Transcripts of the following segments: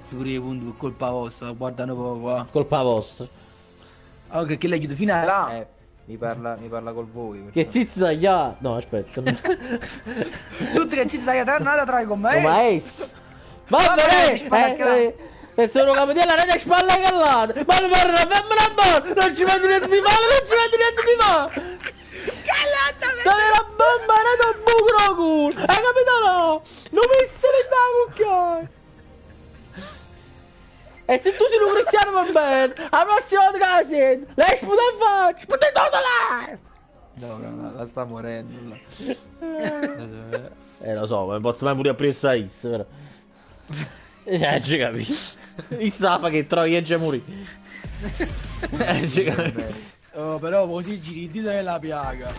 perso pure i punti per colpa vostra, guardano poco. Colpa vostra. Ok, che l'aiuto finale là. Mi parla col voi. Che zizzi tagliato. No, aspetta. Tutti che ci stai tornata tra i con me. Ma Ace. Vabbè, e sono capitano la rete spalle callate. Ma non parla, femmina buona. Non ci vedi niente di male, non ci vedi niente di male. Callata, Dove la bomba era un buco no culo. Hai capito no? Non mi sei da cucchiare. E se tu sei un cristiano va bene. La prossima volta che la senti. Lei sputa in faccia. Sputa in tutto là. No, la sta morendo là. Lo so, ma non posso mai pure aprire questa is, però. Ci capisci. Il Safa che troia già morì. Ci capisci. Oh, però così giri il dito nella piaga.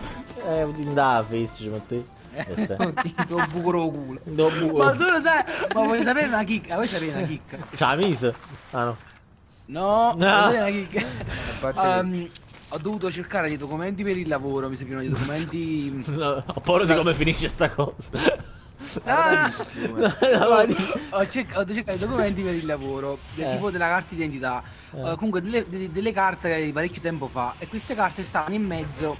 Un da face ci metti. Do buco culo. Ma tu lo sai, ma vuoi sapere una chicca? Vuoi sapere una chicca? C'ha la mise? Ah no. No, No. vuoi sapere una chicca? Ho dovuto cercare dei documenti per il lavoro, mi servivano dei documenti. No, ho paura di come finisce sta cosa. Ho cercato dei documenti per il lavoro, del tipo della carta d'identità, comunque delle carte di parecchio tempo fa, e queste carte stavano in mezzo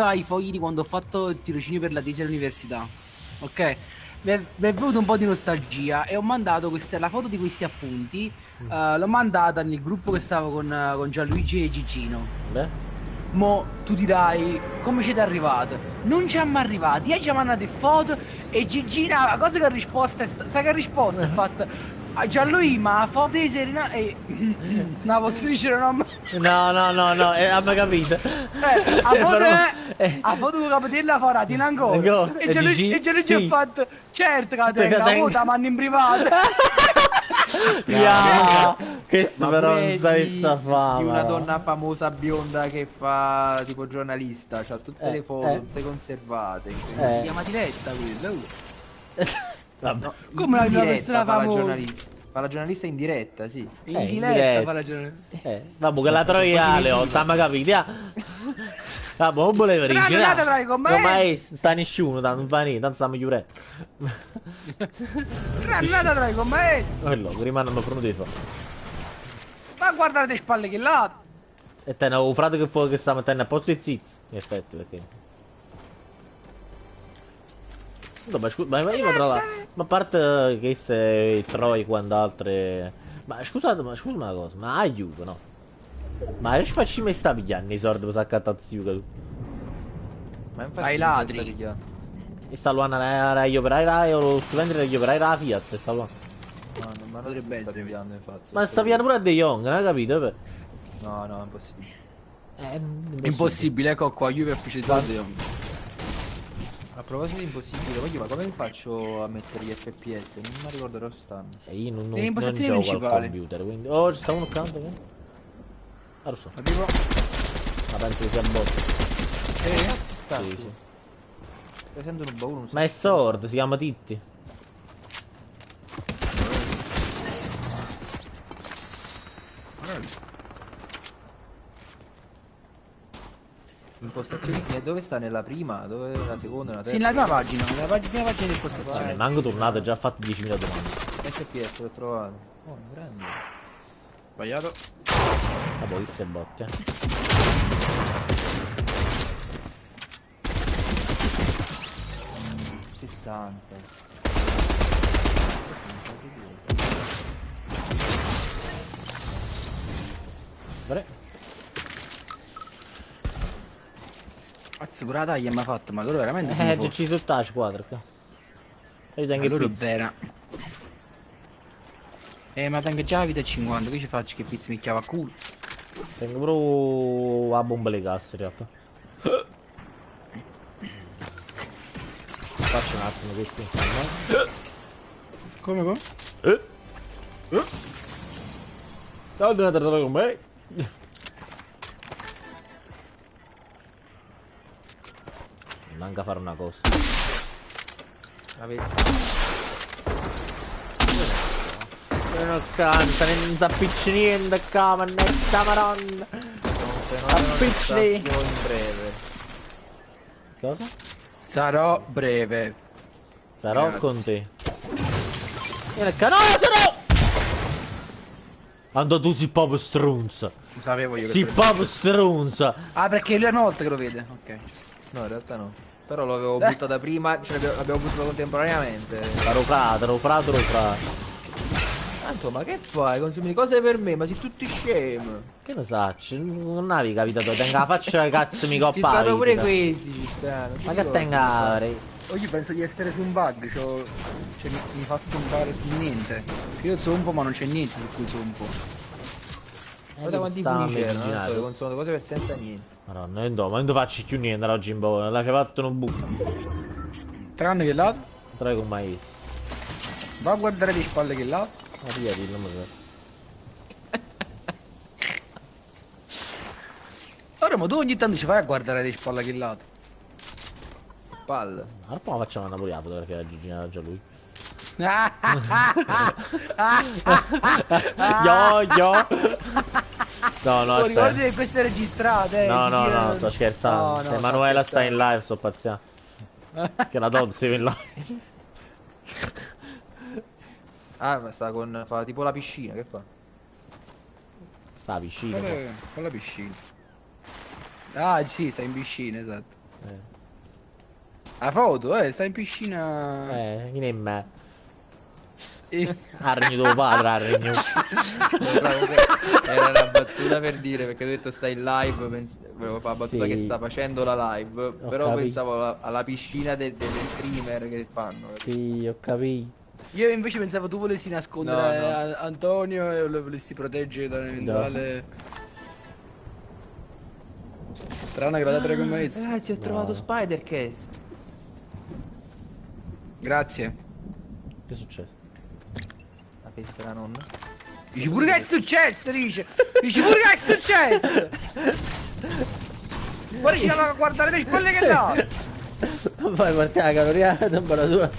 ai fogli di quando ho fatto il tirocinio per la tesi all'università. Ok? Mi è venuto un po' di nostalgia e ho mandato la foto di questi appunti, l'ho mandata nel gruppo che stavo con Gianluigi e Gigino. Beh. Mo tu dirai come siete arrivati? Non ci siamo arrivati, ci ha mandato foto e Gigina, la cosa che ha risposto sai che ha risposto? Ha fatto a Gianluigi, ma la foto di Serena e no, posso dire no. No, abbiamo capito. A foto con capitella fora tiene ancora. E Gianluigi ha fatto certo che la tenga, la mando in privato. Che speranza sta fama. Di una donna famosa bionda che fa tipo giornalista, c'ha tutte le foto, tutte conservate. Si chiama Diretta quella. Vabbè. Come una persona famosa? Fa la giornalista in diretta, sì. In diretta fa la giornalista. Vabbè, che la troiale, ma capito? Vabbè, non volevo rigirare. Come sta nessuno, non fa niente, tanto stiamo chiudendo. Granata tra i commessi. Quello, rimangono pronti fa. Ma guarda le spalle che là. E te ne avevo frate che sta mettendo a posto i zizzi. In effetti, perché. No, ma scusa, ma io tra l'altro. Ma a parte che se troi quando altre. Ma scusate, ma scusa una cosa, ma aiuto, no? Ma che facci me sta pigliando i soldi per saccattare zio? Ma infatti ai ladri. E sta luana gli operai o lo stipendio degli operai la Fiat sta luana. No, ma potrebbe sta essere pigliando, infatti. Ma sta pigliando pure a De Jong, non hai capito? No, è impossibile. Impossibile, ecco qua, Juve ufficializzato. A proposito di impossibile, voglio, ma come faccio a mettere gli FPS? Non mi ricordo dove stanno. Io non impostazioni gioco al computer, quindi. Oh, ci sta uno accanto, che? Ah, lo so. Arrivo. Ma penso che sia bot. Sta. Sì. Sento un baule, Ma è Sword, si chiama Titti. Impostazioni, dove sta? Nella prima? Dove la seconda? Nella terza? Sì, nella prima pagina, nella prima pagina di impostazione. Manco tornato, già fatto 10.000 domande. FPS l'ho trovato. Oh, grande. Sbagliato. Vabbè, questo è bot, 60. Cazzo, pure la taglia mi ha fatto, ma loro veramente sono forti. ci sono touch 4 qua. Io tengo Allora è il vera. Ma tengo già la vita a 50, che ci faccio che pizza mi chiava a culo? Tengo proprio la bomba le casse in realtà. Faccio un attimo questo. Come? Ciao, devi andare con me. Manca fare una cosa. Non canta, non si appicci niente qua, mannetta maronna. Appicci in breve. Cosa? Sarò breve. Sarò Grazie. con te. Vieni qua, no, no! Andò tu si proprio strunza. Lo sapevo io che Si proprio strunza. Ah, perché lui è una volta che lo vede. Ok. No, in realtà no. Però l'avevo buttata prima, cioè l'abbiamo buttata contemporaneamente. L'ho frato. Tanto, ma che fai? Consumi cose per me, ma sei tutti scemi. Che ne sa, non avevi capito, tenga la faccia che cazzo mi Ci coppa. stanno pure questi, ci stanno. Ma che tenga... Oh, io penso di essere su un bug, cioè mi fa zompare su niente. Io zompo ma non c'è niente su cui zompo. Guarda quanti funici erano, ho consumato cose per senza niente. Madonna, ma non faccio più niente oggi in po', l'ha fatto un buco. Tranne che lato? Tre con mais. Va a guardare di spalle che lato. Ma via, non mi so. Ora ma tu ogni tanto ci vai a guardare di spalle che lato. Palle. Allora poi facciamo una pure la fotografia della Gigina già lui. Yo. No, Oh, ricordi che queste registrate. No, sto scherzando. No, Emanuela sta in live, sto pazziando. Che la Todd sei in live. Ah, ma fa tipo la piscina, che fa? Sta vicino. Con la piscina. Ah, sì, sta in piscina, esatto. La foto, sta in piscina. Chi ne è me? Ha regno tuo padre, ha regno. Era una battuta per dire, perché ho detto stai in live, volevo fare la battuta che sta facendo la live, però pensavo alla piscina delle streamer che fanno. Sì, ho capito. Io invece pensavo tu volessi nascondere Antonio e lo volessi proteggere dall'eventuale. Strana che la date con me. Ragazzi, ho trovato Spider-Cast. Grazie. Che è successo? La festa la nonna. Dici pure che è successo, dici pure che è successo. Poi ci va a guardare le spalle che là. Vai, guarda la caloria, la temperatura.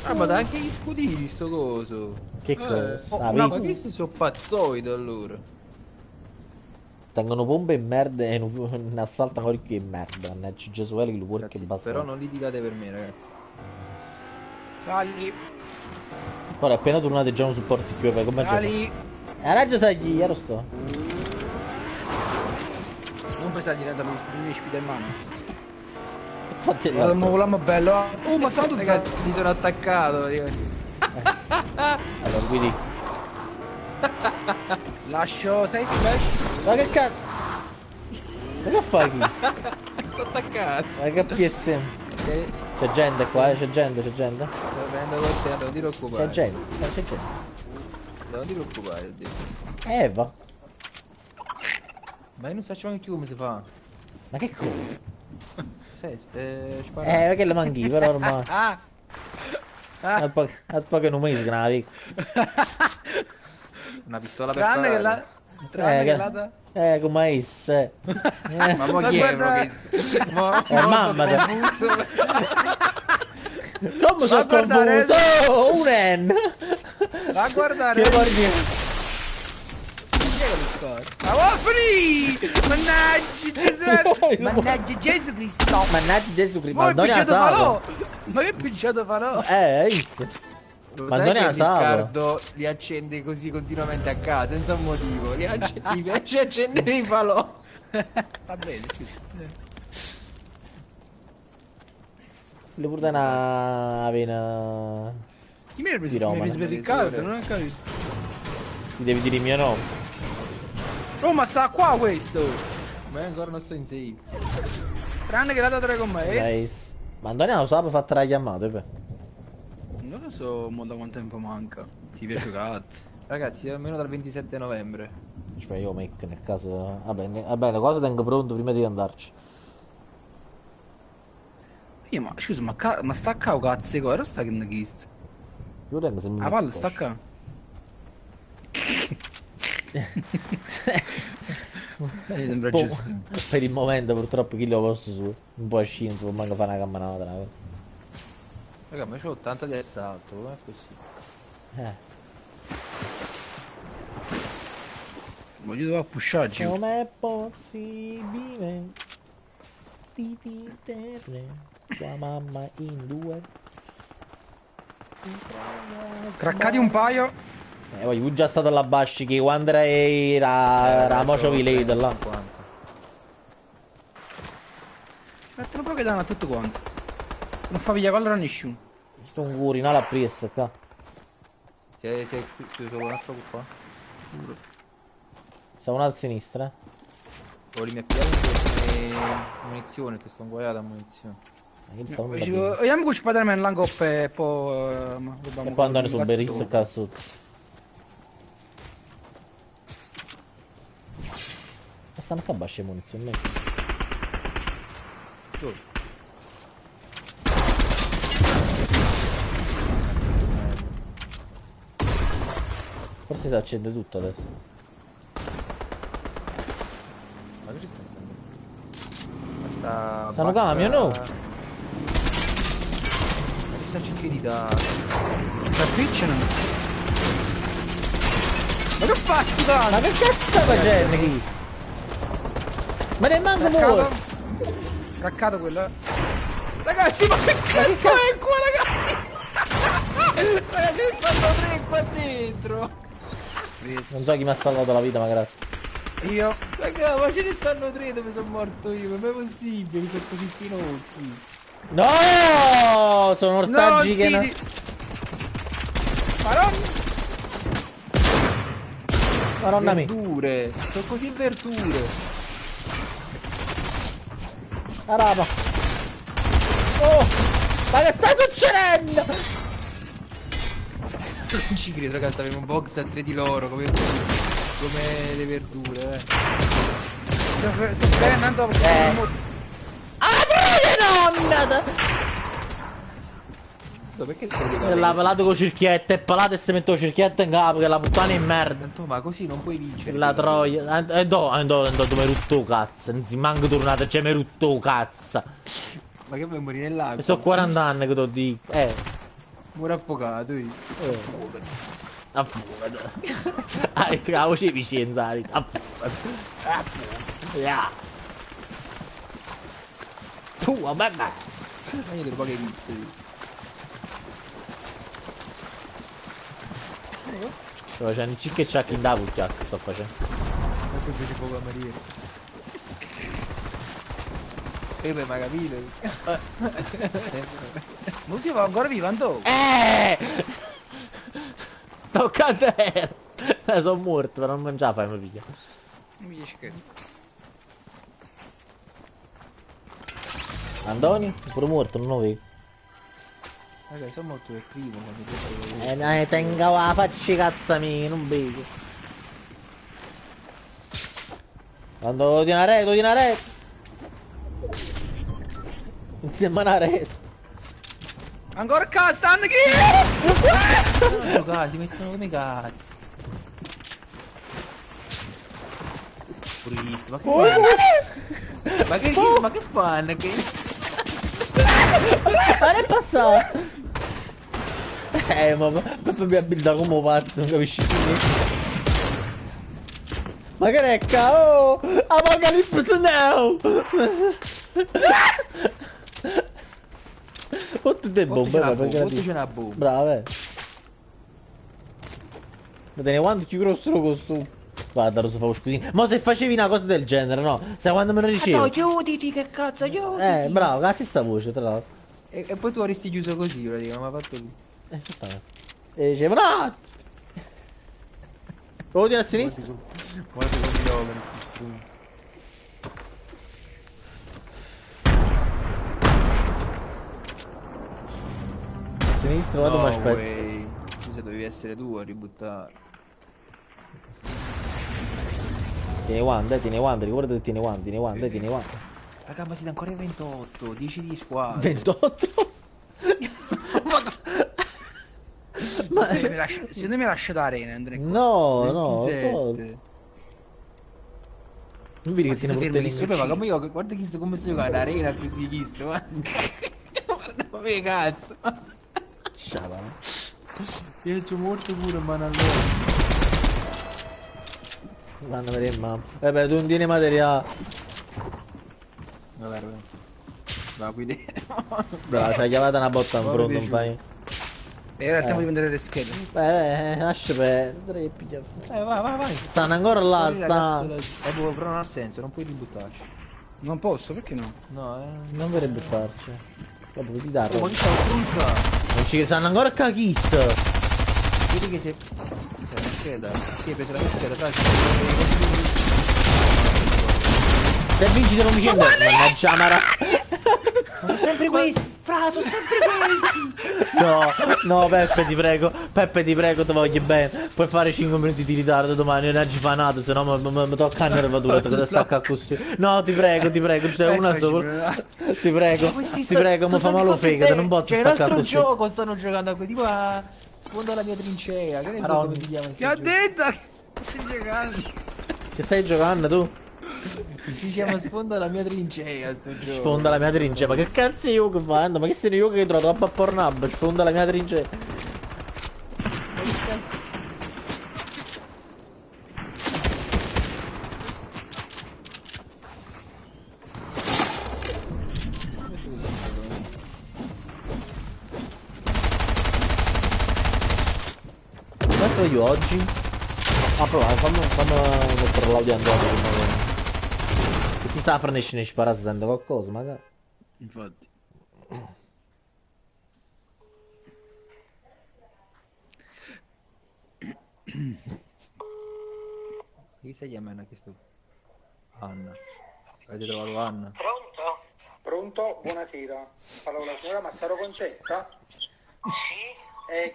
Ah, ma dà anche gli scudini sto coso. Che cosa? Ma questi sono pazzoidi allora. Tengono bombe e merda e un assalto ancora più e merda. Mannaggia Gesuele che lo vuole che basta. Però non litigate per me, ragazzi. Sali. Ora appena tornate già un supporto più per come Sali. Raggio sagli, ero sto. Non puoi salire da gli Spiderman. Fatti Guarda il nuovo lammo bello. Oh, ma stanno tutti. Ragazzi, mi sono attaccato. Allora, quindi. Lascio 6 splash. Ma che cazzo? Ma che fai qui? Sto attaccato. Ma che piezze? C'è gente qua, c'è gente. Sto venendo con te, devo dire occupare. C'è gente. Devo dire occupare, oddio. Eva. Ma io non so neanche come si fa. Ma che cosa? Spara. Perché le manchi però ormai. A poco non mi sgravi. Una pistola per Tranne che la. Tranne che la. Come esse. Ma mo chi è che... Mamma te. Come sono confuso? Oh, un N. Va a guardare. Che guardi? Ma Wafri! Mannaggia Gesù! Mannaggia Gesù Cristo! Mannaggia Gesù Cristo! Ma che picciato farò? Ma che picciato farò? Hai visto? Lo Ma sai non che è Asavo? Riccardo li accende così continuamente a casa, senza un motivo. Gli piace accendere i falò. Va bene, ci sta. Le pure una vena. Chi mi hai preso? Di Roma, Mi hai preso per Riccardo? Non ho capito. Ti devi dire il mio nome. Oh, ma sta qua questo! Ma io ancora non sto in safe. Tranne che la da 3 con me. Nice. Ma Antonio lo sa per fare la chiamata, Non lo so, mo da quanto tempo manca. Si piace cazzo. Ragazzi, almeno dal 27 novembre. Cioè io metto nel caso. Vabbè, le cose tengo pronto prima di andarci. Io ma scusa, ma stacca o cazzo qua? Ero stacca in chist. Io tengo sempre. La palla stacca. Sembra giusto. Per il momento purtroppo chi lo posso su. Un po' scino, non può manco fare una camminata. Raga, ma c'ho 80 di assalto, com'è possibile? Voglio dove pusharci. Com'è possibile dividere tua mamma in due? Craccati un paio. Voglio già stato alla Basci che quando era Mocio Vilade là. Mettono proprio che danno a tutto quanto. Non fa via collo a nessuno. Sto un urinale a Priest qua. Sei qui solo un altro qua. Sta uno a sinistra. Volevi pigliare munizione, che sto inguaiato a munizione. Vediamo che Spider-Man l'angop e poi... E poi andare su Beris qua sotto. E stanno qua a basce munizioni. Dove? Forse si accende tutto adesso. Ma che ci sta? Stanno camion, no? Ma ci sta cercando da... La Twitch no? Ma che fa sti cani? Ma che cazzo sta facendo qui? Ma ne manca molto! Craccato quello. Ragazzi, ma che cazzo è qua, ragazzi? Ragazzi, stanno 3 qua dentro. Non so chi mi ha salvato la vita, ma grazie. Io. Raga, ma ce ne stanno 3 dove sono morto io, ma è possibile che sono così finocchi? No! Sono ortaggi che non... Madonna mia. Verdure, sono così verdure. Araba. Oh! Ma che sta succedendo? Non ci credo, ragazzi, avevo un box a 3 di loro, come le verdure, Sto prendendo perché... nonna! Perché sei L'ha pelato con circhietta e pelato e si mette con circhietta in capo, che la puttana è merda. Tanto, ma così non puoi vincere. La troia. Andò mi rutto cazzo. Non si manca tornato, c'è mi rutto cazzo. Ma che vuoi morire nell'acqua? Sono 40 anni che te lo dico. Muore affogato io. Affogato. La voce di Vicenza. Affogato. Vabbè. Ma io devo pagare pizze. Sto facendo il cic e ciac in da puttana. Sto facendo. Ma tu fai poco a morire. Beh, ma capito? Non si va ancora vivo, andò. Sto cadendo. Sono morto, però non ce la fai, mi piglia. Non mi dici che... Andoni? Pure morto, non lo vedo. Raga, sono morto per primo quando Tengo la faccia cazza mia, non vedo. Quando di una rete. Non ti sembra una rete. Ancora qua, stanno chi? Oh, cazzo, ti mettono come cazzo. Purista, ma che fanno? Ma che fanno? Ma è passato! Ma questo mi abilita come pazzo, non capisci più. Ma che recca, oh! Apocalypse now! Quanto te bombe, Quanto c'è una bomba? Brava, Ma te ne quanto più grosso lo costo? Guarda, lo so favo scusino. Ma se facevi una cosa del genere, no? Sai quando me lo dicevi? No, chiuditi, che cazzo, chiuditi! Bravo, la stessa voce, tra l'altro. E poi tu avresti chiuso così, praticamente, ma fatto lui. Esattamente. E dicevo, no! Lo a sinistra? Guarda come gli over, stronzi. A sinistra, vado, ma aspetta. Scusa, dovevi essere tu a ributtare. Tieni Wanda, ricorda che tieni Wanda. Raga, ma siete ancora in 28, 10 di squadra. 28? Ma se non mi lascia da arena, Andrea. No, 27. Non vedi che tiene portato in Vabbè, ma come io, guarda chi sto come sto giocando arena così chi sto, guarda che cazzo. Sciava. Io c'ho morto pure mano allora. Vanno per il mamma. Vabbè, tu non tieni materiale. Vabbè. Va qui dentro. Brava, c'hai chiamata una botta in pronto un paio. Era il tempo di prendere le schede. Lascia perdere. Vai. Stanno ancora là, sta. Però non ha senso, non puoi ributtarci. Non posso, perché no? No, Non vorrei buttarci. Dopo ti dà. ma che sta brutta? Non ci stanno ancora a cachista. Vedi che sei scheda. Sì, per la scheda, dai. Se vinci te lo mi scende. Mannaggia Mara. Ma sono sempre questi! Fra, sono sempre questi! No, Peppe ti prego, ti voglio bene. Puoi fare 5 minuti di ritardo domani, non ci fa nada, se no mi tocca a nervatura, che stacca così. No, ti prego, c'è una sola. Ti prego, mi fa male lo fegato, non posso c'è un staccare altro così. gioco, stanno giocando a quei tipo a sponda la mia trincea, che ne so come si chiama? Ti ho detto che stai giocando. Che stai giocando tu? Si chiama sponda la mia trincea sto gioco. Sfonda la mia trincea, ma che cazzo io che fanno? Ma che sei io che trovo troppo a Pornhub? Sfonda la mia trincea. Ma che cazzo? Quanto io oggi? Ah, prova, fammi mettere l'audio andato. Che ti sta fornisce ne spara se sente qualcosa, magari. Infatti. Chi si chiama Anna? Questo? Anna. Avete trovato Anna? Pronto? Pronto? Buonasera. Parlo con la signora Massaro Concetta. Sì?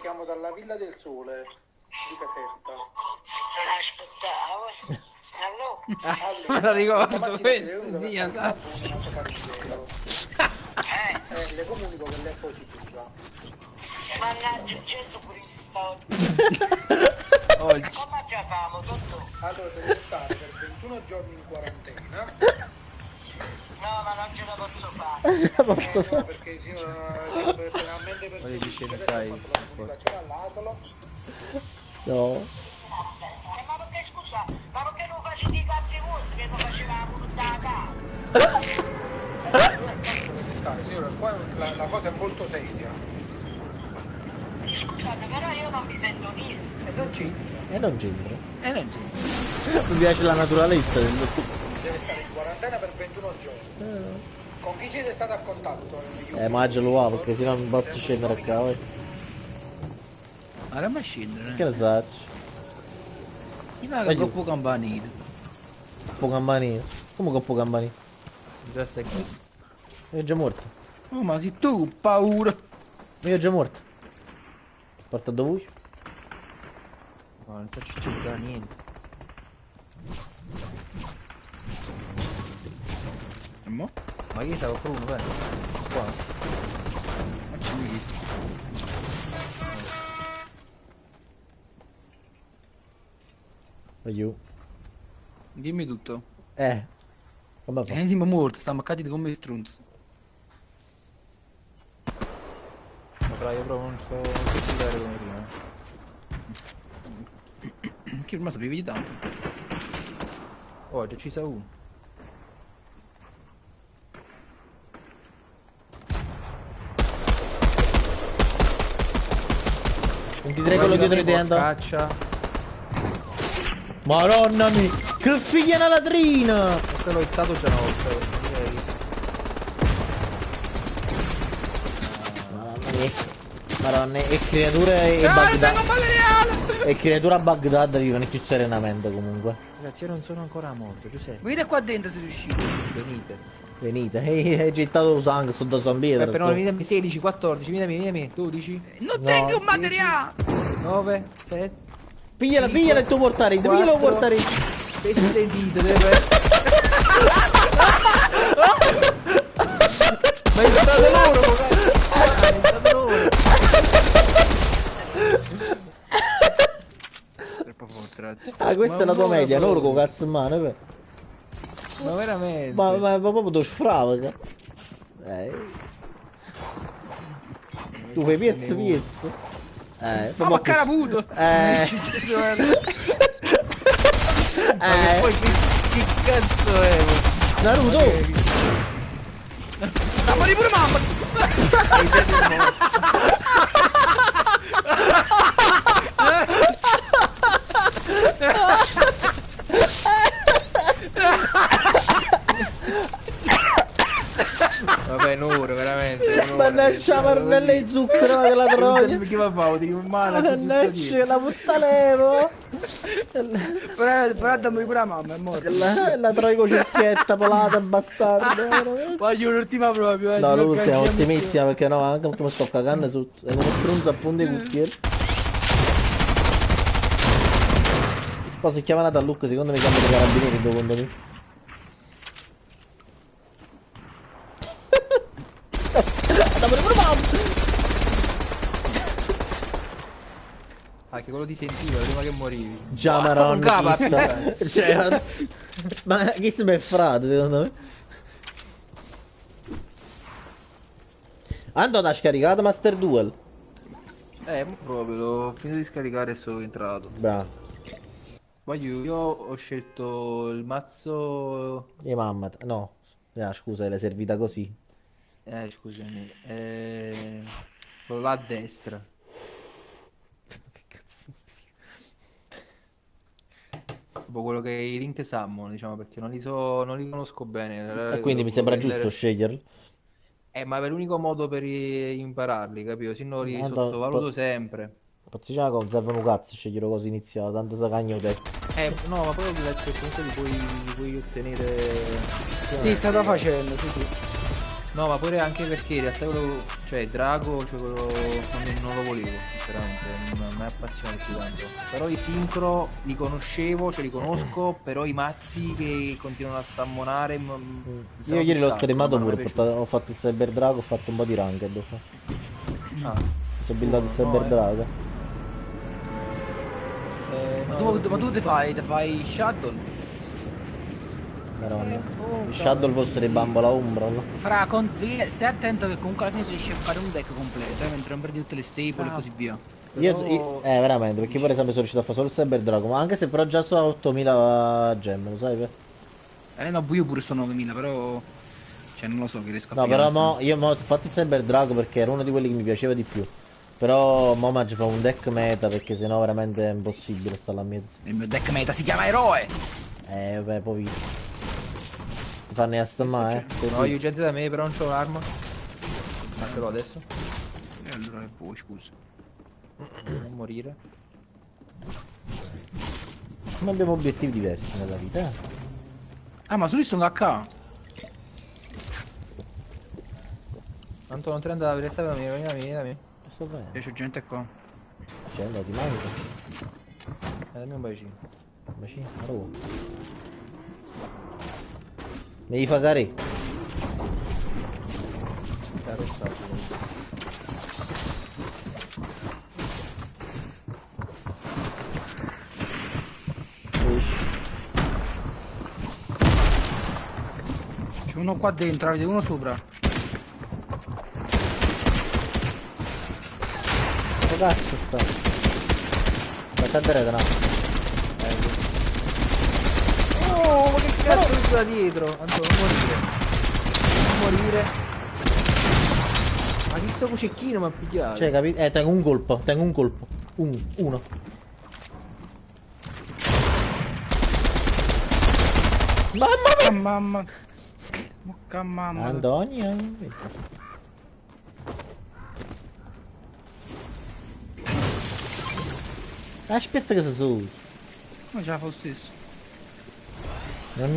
Chiamo dalla Villa del Sole di Caserta. Aspettavo. Allora? Me lo ricordo stamattina questo, è venuto sì, per fare esatto. un altro parrucchiere. Le comunico che lei è positiva. Mannaggia Gesù Cristo. Oggi. Come già famo, tutto? Allora deve stare per 21 giorni in quarantena. No, ma non ce la posso fare. No, perché signora penalmente per Poi dice che adesso dai, ho fatto la comunicazione all'ASL. No. Ma perché scusa, ma perché non facete i cazzi vostri che non facevamo da casa? Deve stare, signora, qua la cosa è molto seria. Scusate, però io non mi sento niente. E non c'entra. E non c'entra. Non c'è. Mi piace la naturalezza. Deve stare in quarantena per 21 giorni. Con chi siete stati a contatto? Mangialo qua perché sennò non posso scendere a cavolo. Allora ma scendere. Che ne sai? Chi va che coppo campanile? Coppo campanile. Come coppo campanile? Già stai qui. Io è già morto. Oh, ma sei tu, paura. Io è già morto. Porta dove? No, non so ci c'entra niente. E mo? Ma io stavo per uno, qua. Facciamo questo. Aiuto. Dimmi tutto. Come fa? Siamo morti, stiamo accatti come strunzi. Ma però io proprio non so studiare come prima. Che ormai sapevi di tanto. Oh, già ci sa uno. Non ti prego lo dietro di dentro. Caccia. Madonna mia. Che figlia una latrina. Questo l'ho hittato già una volta. Madonna mia. Madonna, e creature e Baghdad. E creature a Baghdad vivono più serenamente comunque. Ragazzi, io non sono ancora morto, Giuseppe. Venite qua dentro se riuscite. Venite. Venite, hai gettato sangue sotto San Pietro. Peppe, no, venite 16, 14, venite 12, Non No, tengo un materiale. 9, 7. Pigliala il tuo portare, pigliala il portare. Sei sentito, deve essere. Ma è stato loro, ragazzi. È stato loro. Troppo forte, ragazzi. Ah, questa è la tua media, loro con cazzo in mano, Ma veramente. ma proprio tu sfrava. Tu fai piezzo. Ma caraputo. Poi che cazzo è? Naruto. Ma morì pure mamma. Vabbè, Nuro, veramente. Mannaggia, marmelle di zucchero che la troia. Che va a fare? Ti male, Mannaggia, la puttalevo. Però dammi pure la mamma, è morta. La troia con cerchietta polata, bastardo. veramente. Voglio l'ultima proprio, No, se l'ultima, cacciamo- ottimissima, perché no, anche perché mi sto cagando sotto. È uno stronzo appunto di cucchiere. Poi si chiama Natalluc, secondo me cambia di carabinieri, secondo me. Dammi pure mamma! Ah, che quello ti sentiva prima che morivi. Già, un maronna, capa, chi sta? Cioè, ma chi si è frate, secondo me? Andò a scaricato Master Duel. Proprio, l'ho finito di scaricare e sono entrato. Bravo. Io ho scelto il mazzo. E mamma, no. Scusa, l'hai servita così. Scusami. Quello là a destra. Che cazzo? Tipo quello che è i Link Summon, diciamo, perché non li conosco bene. E quindi mi sembra giusto sceglierli. Ma è l'unico modo per impararli, capito? Se no li Tanto- sottovaluto sempre. Posso dire una cosa, servono un cazzo scegliere cose iniziali, tanto da cagnote. No, ma poi ho letto che comunque li puoi ottenere. Sì, sta facendo, sì, sì. No, ma pure anche perché in realtà quello. Cioè, Drago, cioè quello. Non lo volevo, sinceramente. Non mi appassiona più tanto. Però i sincro li conoscevo, cioè li conosco, però i mazzi che continuano a summonare. Io ieri l'ho streamato pure, ho fatto il Cyber Drago, ho fatto un po' di ranked. Mi Ah, sono buildato il no, Cyber Drago. Ma tu te fai Shadow? Madonna. Il Shadow il vostro di bambola ombra, no? Stai attento che comunque alla fine riesci a fare un deck completo, mentre non perdi tutte le staple e così via. Veramente, perché poi per esempio sono riuscito a fare solo il Cyber Drago, ma anche se però già sto a 8000 gemme, lo sai? No, io pure sto 9000, però. Cioè, non lo so che riesco a No, pigliare però questa- ho fatto il Cyber Drago perché era uno di quelli che mi piaceva di più. Però mo mangi fa un deck meta perché sennò veramente è impossibile stare là in mezzo. Il mio deck meta si chiama Eroe! Vabbè, poi vi. Ti fanno a sta mai, No, io gente da me, però non c'ho un'arma. Ma ce l'ho adesso. E allora che vuoi, scusa. Non morire. Ma abbiamo obiettivi diversi nella vita, eh? Ah, ma su lì sono HK. Tanto non te ne andare, vieni da me. Sto bene. C'è gente qua. Cioè, no, ti manca. Dammi un bacino. Bacino, oh. Mi devi fagare. Sta arrestato. C'è uno qua dentro, avete uno sopra. Che cazzo sta? Sta a no? Oh, ma che cazzo è da dietro? Anto, non morire. Non morire. Ma chi sto con cecchino mi ha pigliato? Cioè, capito? Tengo un colpo, uno. Mamma Mamma. Mocca mamma. Antonio. Aspetta che si su. Ma ce la fa lo stesso.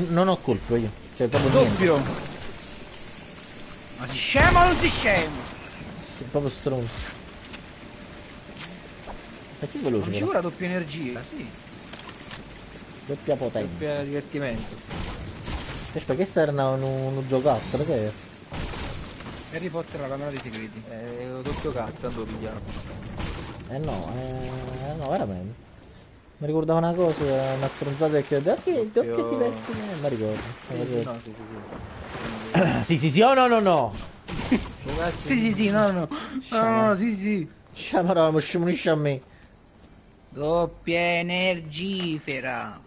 Non ho colpo io. Cioè, proprio niente. Doppio. Ma si scemo o non si scemo? Sei proprio stronzo. Ma che veloce Non ci però. vuole doppia energia, sì. Doppia potenza. Per divertimento. Aspetta, che era un giocattolo, che è? Harry Potter la camera dei segreti. Doppio cazzo, andò pigliato. No, veramente. Mi ricordava una cosa, una stronzata che doppio divertimento. Mi ricordo. No, sì. Sì, oh no. Sì, no. No, sì. Sciamara, ma sciamonisce a me. Doppia energifera.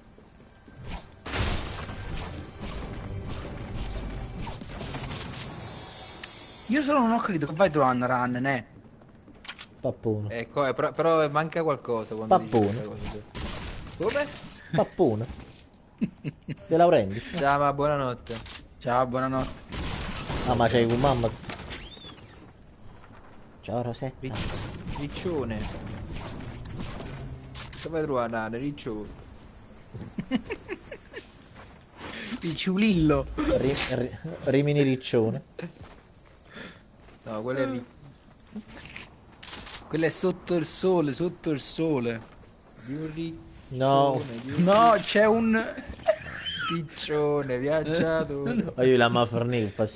Io solo non ho capito che vai tu run, ne? Pappone. Ecco, però manca qualcosa quando dici Pappone. questa cosa. Come? Pappone. De Laurenti. Ciao, ma buonanotte. Ciao, buonanotte. Ah, ma c'hai con mamma. Ciao Rosetta. Riccione. Dove trovare Riccione? Il ciulillo. Rimini Riccione. No, quello è Quello è sotto il sole, sotto il sole. di un No. No, c'è un... riccione viaggiatore. Ma io la ma fornì che fa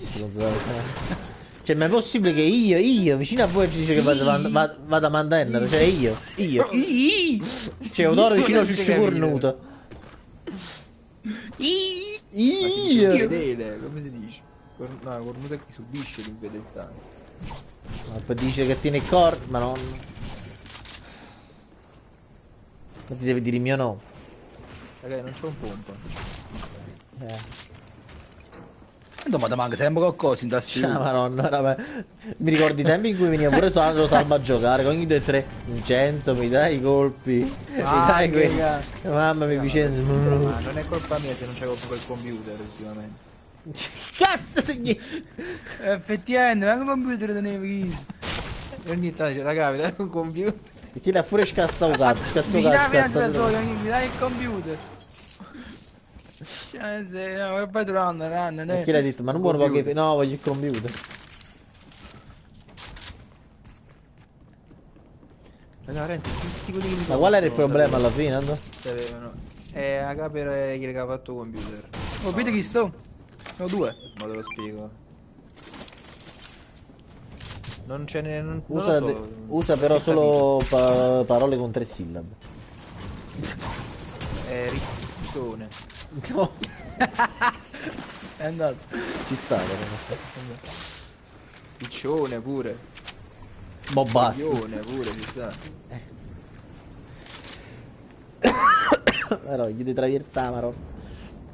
Cioè, ma è possibile che io, vicino a voi ci dice che vado a mandare, cioè io. Cioè, odore vicino a Ciccio Cornuto. Io. Fedele, come si dice? No, Cornuto è chi subisce l'infedeltà. Ma poi dice che tiene cor... ma non... Ma ti devi dire il mio nome. Ragazzi, non c'ho un pompa. Ma ti manca sempre qualcosa in tastiera. Ciao madonna, vabbè. Mi ricordi i tempi in cui veniva pure Salva a giocare, con ogni 2 o 3 Vincenzo, mi dai i colpi, mi dai quei... Mamma mia Vincenzo. Ma non è colpa mia se non c'avevo proprio il computer ultimamente. Cazzo segni... Effettivamente, anche un computer te ne hai visto. E ogni tanto dice, raga, mi dai un computer? E chi l'ha pure scazzato cazzo, scazzato Vicino alla cazzo, finestra scazzato solo, mi dai il computer. Cioè, se no, e poi ranno, E chi l'ha detto? Ma non vuole poche... No, voglio il computer. Ma qual era il problema alla fine, Ando? A capire chi ha fatto il computer. Oh, vedi chi sto? Sono 2. Ma te lo spiego. Non ce n'è. Non Usa, lo so. usa però solo parole con 3 sillabe. Riccione. No, È andato. ci sta però. Piccione pure. Boh, basta. Coglione pure, ci sta. Però gli devi traversare, Maron.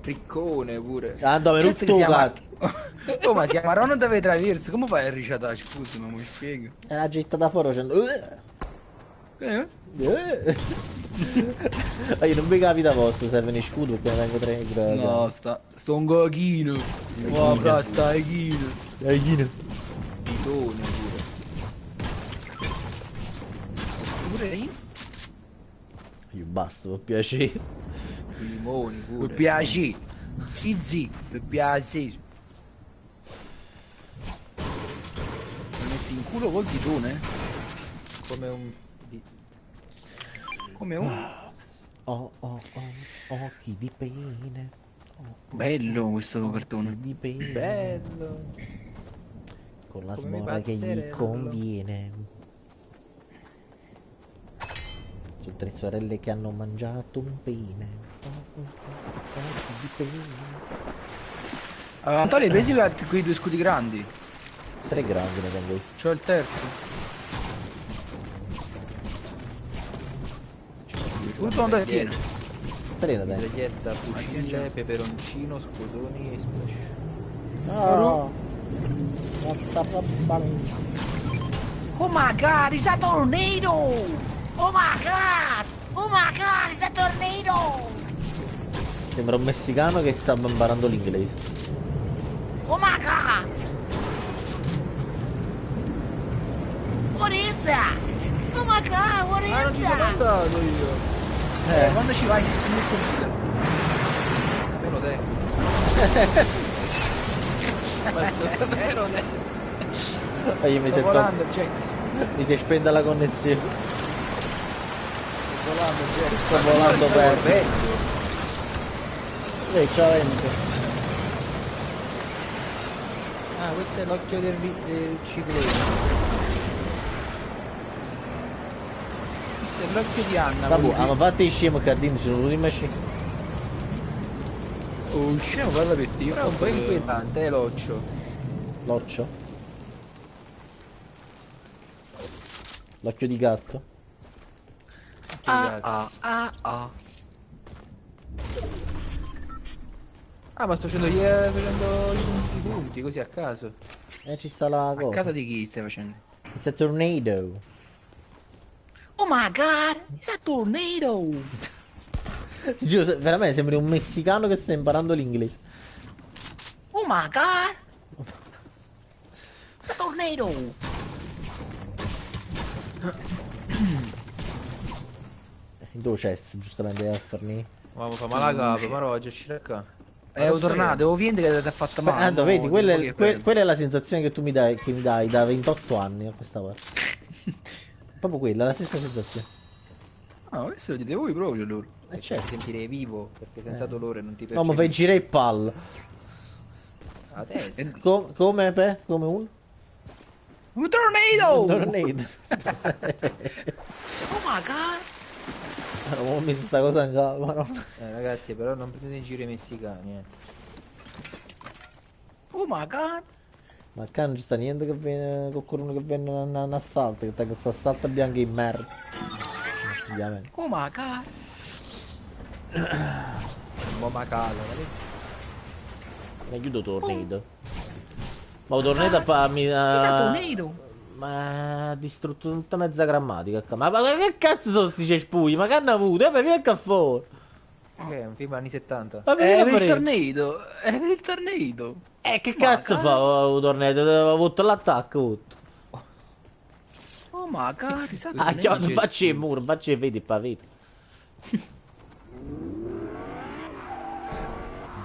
Riccone pure. Ah, dove non Certo tu che siamo... cazzo. Oh, ma siamo a Ron dove traversi? Come fai a ricciatare? Scusa, ma mi spiego. È la gettata fuori facendo... Ma io non mi capita posto, serve in scudo perché ne tengo 3 No, sto un cochino. Oh, bra, stai chino. Pitone pure. Pure io? Io basta, per piacere. Limoni pure. Per piacere. Sì, per piacere. Mi metti in culo col ditone? Come un... Come un... Occhi di pene. Bello questo cartone. Di pene. Bello. Con la Come smora che gli pazzerello. conviene. Sono 3 sorelle che hanno mangiato un pene. Occhi di pene. Antonio, hai preso quei 2 scudi grandi? 3 grandi ne tengo io. C'ho il terzo. Tutto andare pieno. 3 ne tengo. Taglietta, fucile, peperoncino, scodoni e splash. No. Oh my god, it's a tornado! Oh my god! Oh my god, it's a tornado! Sembra un messicano che sta imparando l'inglese. Oh my god! What is that? Oh my god, what Non is ci sono that? andato io. Quando ci vai si spegne il computer. Meno tempo. Meno tempo. E io mi Sto sento... volando, Jax. Mi si è spenta la connessione. Sto volando, Jax. Sto volando per... ciao Enzo. Ah, questo è l'occhio del ciclone. Questo è l'occhio di Anna. Vabbè, quello hanno fatto i scemi cardini, ci sono venuti in macchina. che- Oh, scemo, parla per te. Però è un po' inquietante, l'occhio. L'occhio. L'occhio di gatto. Ah. Ah, ma sto facendo i punti così a caso. Ci sta la A cosa. casa di chi stai facendo? It's a tornado. Oh my god, it's a tornado! Ti giuro, veramente sembri un messicano che sta imparando l'inglese. Oh my god! It's a tornado! Dove c'è, giustamente, a farmi? Ma fa male la capo, ma oggi uscire qua. È un tornado, ovviamente che ti ha fatto male. Ah, vedi, mo, quella tipo è, che quella è la sensazione che tu mi dai, che mi dai da 28 anni a questa parte. Proprio quella, la stessa sensazione. Ah, questo lo dite voi proprio loro. Ti Certo. sentirei vivo, perché senza dolore non ti No, ma percepisci. fai girare il pal. La testa. Come, come un? Un tornado! Un tornado. Oh my god! Ho messo sta cosa in capo, no? Ragazzi, però non prendete in giro i messicani, Oh my god! Ma qua non ci sta niente che viene, qualcuno che viene un assalto, che sta questo assalto bianco in merda. Ovviamente. Oh my god! Un po' macalo, Mi aiuto tornado. Ma un tornado mi It's a tornado! ma ha distrutto tutta mezza grammatica. Ma che cazzo sono sti cespugli? Ma che hanno avuto? Vieni qua fuori. Che è un film anni 70. Ma È vieni per il fuori. tornado! È per il tornado! Che Ma cazzo cara. fa un tornado? Ho avuto l'attacco. ho avuto. Oh my god! It's a Ah, tornado! non faccio il muro, faccio il vedi, pavete.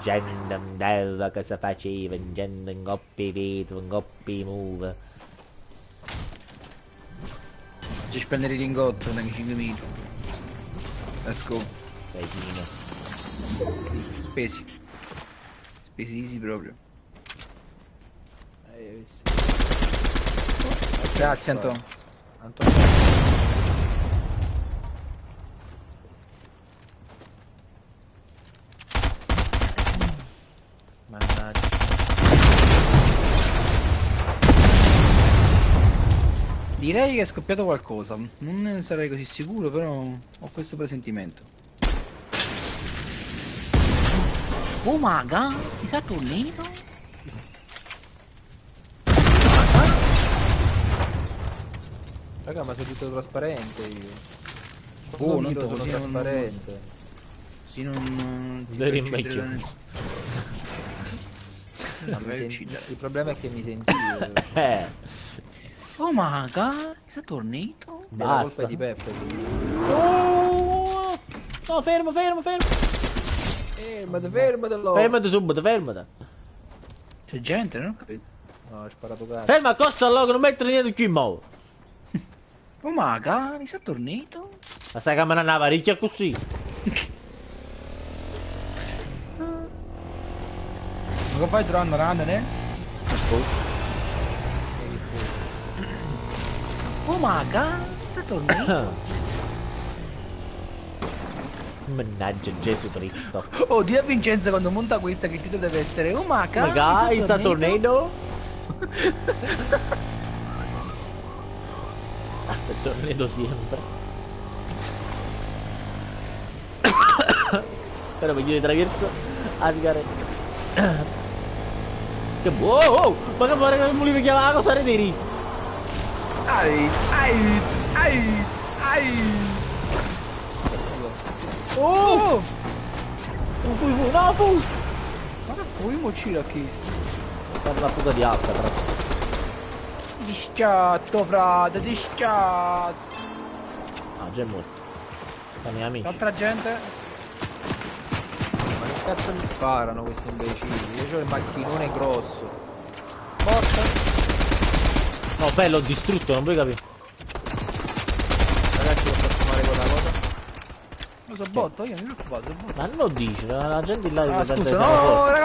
Gente, cosa faceva? Gente in coppie vedo, in coppie move. Ci spendere i lingotto, non 5.000. Let's go. Paesino. Spesi. Spesisi proprio. Grazie Antonio. Mannaggia. Direi che è scoppiato qualcosa. Non ne sarei così sicuro, però ho questo presentimento. Oh my god, mi sa tornito? Raga, ma sono tutto trasparente io. Oh, non sono così, non- trasparente. Sì, non... Devi rimedio. Ma il problema è che mi sentivo. Oh my god, mi sa tornito? La colpa Basta. è di Peppe. Oh, no, fermo, fermo, fermo. Fermatelo. Fermati subito, fermati. C'è gente, non ho capito. No, ho sparato cazzo. Ferma, accosta allora, non mettere niente più in modo. Oh my god, mi sa tornito? Ma sai che me ne andava ricchia così. Ma che fai trovando randane? Oh my god, mi sa tornito? Mannaggia Gesù Cristo. Oh, di a Vincenzo quando monta questa che il titolo deve essere oh my god, Magari mi sta sa tornito? tornado. Sta tornado sempre. Però meglio di traverso a sigaretta. Che buono! Oh, ma che pare che il mulino chiama la cosa rederi? Ai, Oh! Fu, no, fu! ma che poi mo ci l'ha chiesto? Fare la fuga di alta, però. Di schiatto, frate, di schiatto. Ah, già è morto. Sono i miei amici. L'altra gente? Ma che cazzo mi sparano questi imbecilli? Io ho il macchinone grosso. Morto? No, bello, ho distrutto, non puoi capire. Ragazzi, ho fatto male quella cosa. Lo so botto, io mi preoccupato, so botto. Ma non lo dici, la gente là Ah, deve- scusa, siamo no, forti.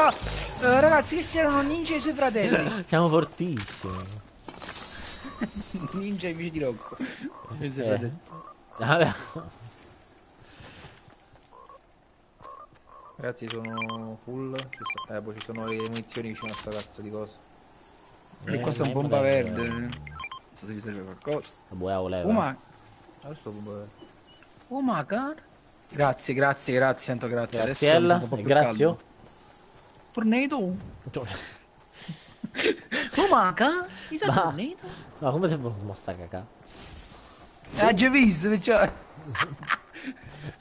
ragazzi, questi erano ninja e i suoi fratelli. Siamo fortissimi. Ninja invece di Rocco. I suoi Eh. fratelli. Vabbè. Ragazzi, sono full. Poi ci sono le munizioni vicino a sta cazzo di cosa. E questa è un bomba verde. Non so se vi serve qualcosa. Buono, leva. Oh ma, Adesso bomba verde. oh my god. Grazie, grazie, grazie, tanto grazie. Adesso mi Graziella, sento un po' più grazie. caldo. Tornado. Oh my god, mi sa Ma- tornado. Ma come se mo sta cacà? L'ha già visto, perciò.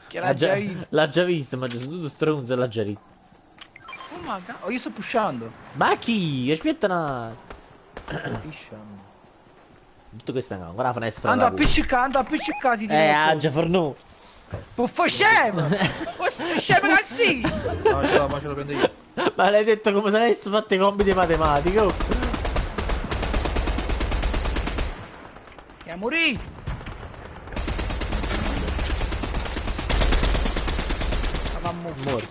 Che l'ha già visto. L'ha già visto, ma sono tutto stronzo e l'ha già visto. Oh ma oh, io sto pushando. Ma chi? Aspetta una... Pisciano. Tutto questo è ancora la finestra. Ando da a piccicare, ando a piccicare, si già forno. Puffo scemo! Scemo così! No, ma ce lo prendo io. Ma l'hai detto come se avessi fatto i compiti di matematica. Oh. Che morì! Morto.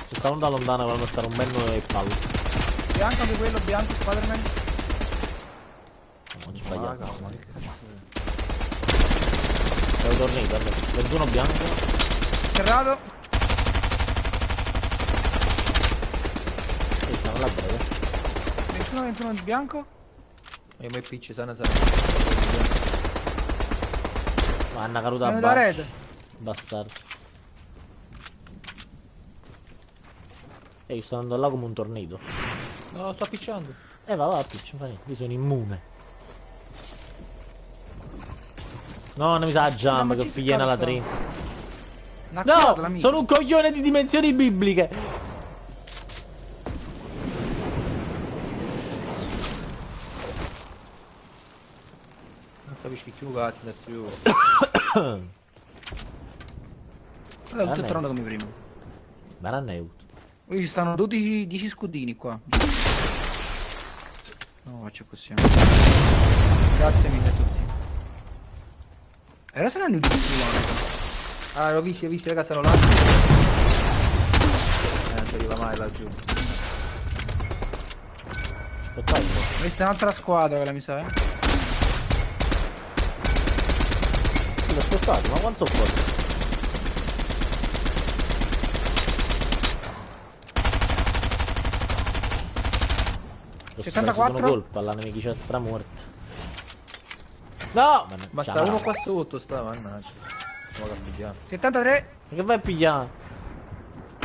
Si stavano da lontano per stare un bello e palle. Bianco anche quello, bianco, Spider-Man. Non ci sbagliato. È un torneo, allora. 21 bianco. Serrato. E stanno là breve. 21 di bianco. Io mi picci, sana. Ma hanno caduta a Viene da basso. red. Bastardo. E io sto andando là come un tornado. No, sto appicciando. Va, piccio, fai. Io sono immune. No, non mi sa jump che figliena la 3. No, sono un coglione di dimensioni bibliche. Non capisci più cazzo da sto io. Allora, tutto tornato come prima. Ma non è utile. Qui ci stanno 10 scudini qua. No, faccio così. Grazie mille a tutti. E ora saranno i Ah, l'ho visto, raga, stanno là. Non ci arriva mai laggiù. Aspettate. Questa è un'altra squadra quella mi sa, Aspettate, ma quanto forte? Ho 74? preso una colpa alla nemica stramorta. No! Ma sta uno qua sotto, sta, mannaggia. Vado a pigliare. 73. Ma che vai a pigliare?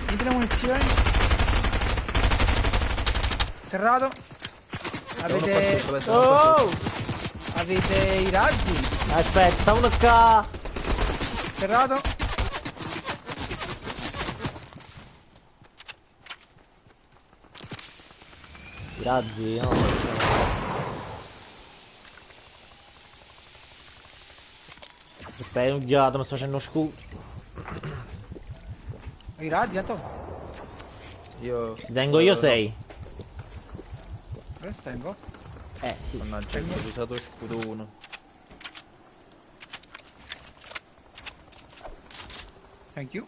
Niente munizioni. Serrato. Avete... Oh! Avete i razzi? Aspetta, uno qua! Serrato. I razzi, no? Aspetta, un ghiato, mi sto facendo scudo. I razzi, tanto. Io... Vengo io 6. Resta in go. Sì. Mannaggia, ho usato scudo 1. Thank you.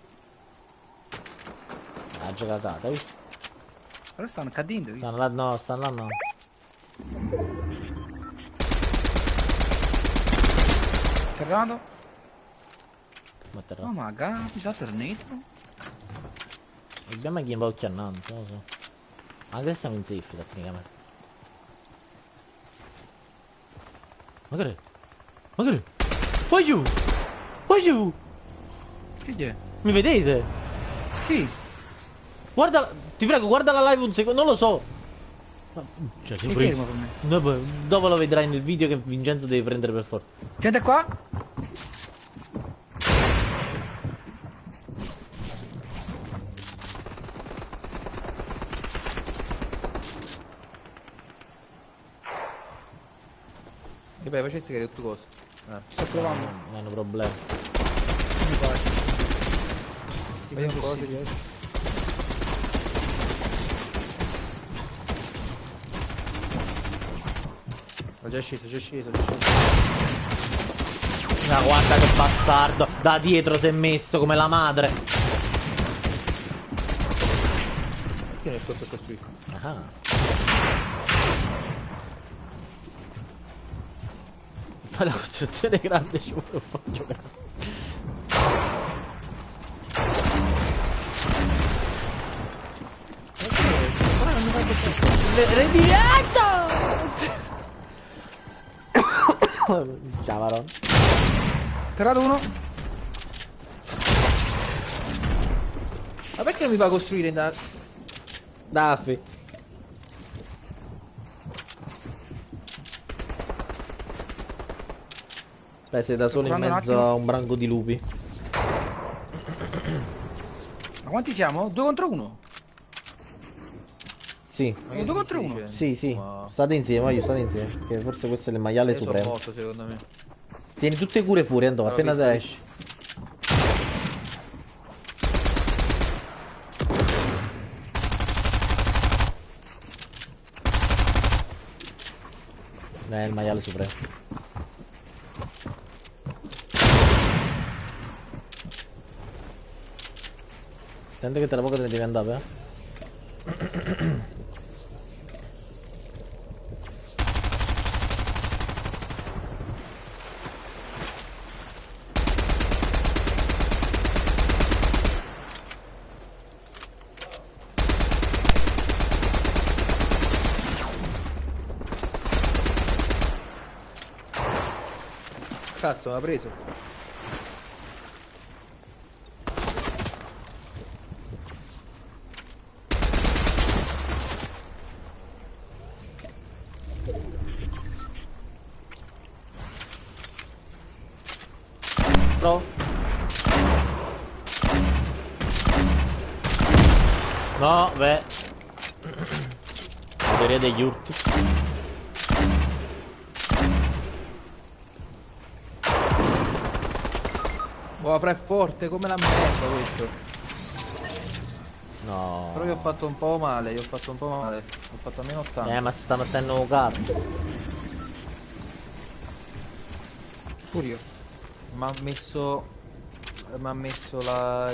Ha giocata, visto? Ora stanno cadendo, visto? Stanno là, no, stanno là, no. Serrato. Ma terra. Oh ma mi sa tornato. Abbiamo chi un po' chiannante, non lo so. Anche se stiamo in safe tecnicamente. Magari. Magari. Voglio! Voglio! Che c'è? Mi vedete? Sì. Guarda, ti prego, guarda la live un secondo, non lo so. Cioè, Sei fermo per me. Dopo lo vedrai nel video che Vincenzo deve prendere per forza. Gente qua? E poi facessi che è tutto coso. Sto provando. Non hanno problemi. Non mi pare. Vediamo un po' se riesci. Ho già sceso, già sceso. Ma guarda che bastardo. Da dietro si è messo come la madre. Perché nel corpo è costruito? Ah. Ma la costruzione grande ci vuole un po' giocare. Rediretto! Ciao Maron. Terrato uno. Ma perché non mi fa costruire da... Daffi. Beh, sei da solo in provando un mezzo attimo. a un branco di lupi. Ma quanti siamo? 2 contro 1. Sì, Ma che Due mi contro stai uno. dicendo? sì, sì. Ma... State insieme, voglio state insieme. Che forse questo è il maiale Io sono supremo. morto secondo me. Tieni tutte cure fuori, Andò, Avevo appena visto te esci. Il maiale supremo. Attento che tra poco te ne devi andare, eh? Cazzo, mi ha preso. No. No, beh. La teoria degli urti. Oh, fra è forte come la merda questo. No. Però io ho fatto un po' male, io ho fatto un po' male. Ho fatto almeno 80. Ma si sta mettendo un cazzo. Pure io. Mi ha messo la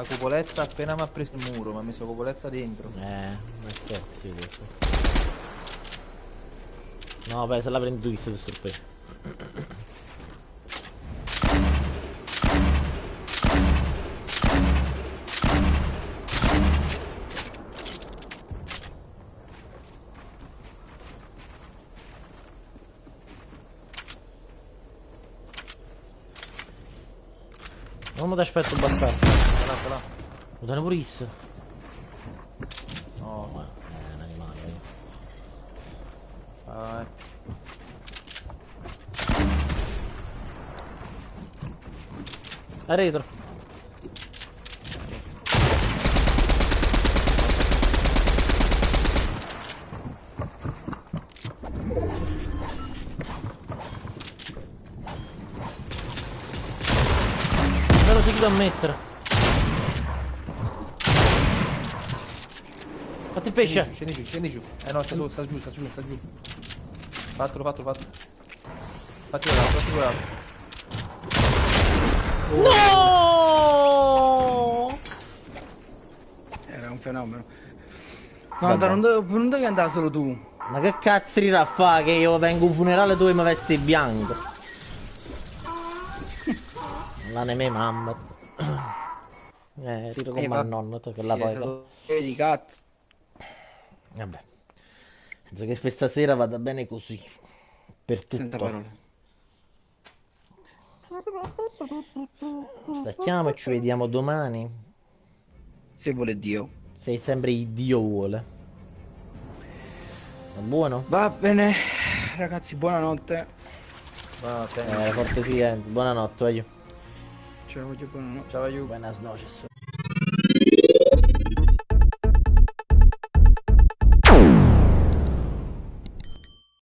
cupoletta appena mi ha preso il muro, mi ha messo la cupoletta dentro. Ma sì, questo. No, beh, se la prendi tu chi siete sorpreso. Non mi ti aspetto bastardo. Là. Lo danno pure isso. No, Ma è un animale. vai. A retro. Me lo ti a mettere. Fatti il pesce. Scendi giù. No, sta giù. Fatelo. Fatti quell'altro. No! Era un fenomeno. No, Antonio, non devi andare solo tu. Ma che cazzo di raffa che io vengo a un funerale tu e mi vesti bianco? La ne me mamma. Tiro come al nonno, te che la poi. Di cazzo. Vabbè. Penso che per stasera vada bene così. Per Senza tutto. parole. Stacchiamo e ci vediamo domani. Se vuole Dio. Se sempre il Dio vuole. Va buono? Va bene, ragazzi, buonanotte. Va, Forte sì, buonanotte, voglio. Ciao, buonanotte. Ciao, aiuto. Buenas noches.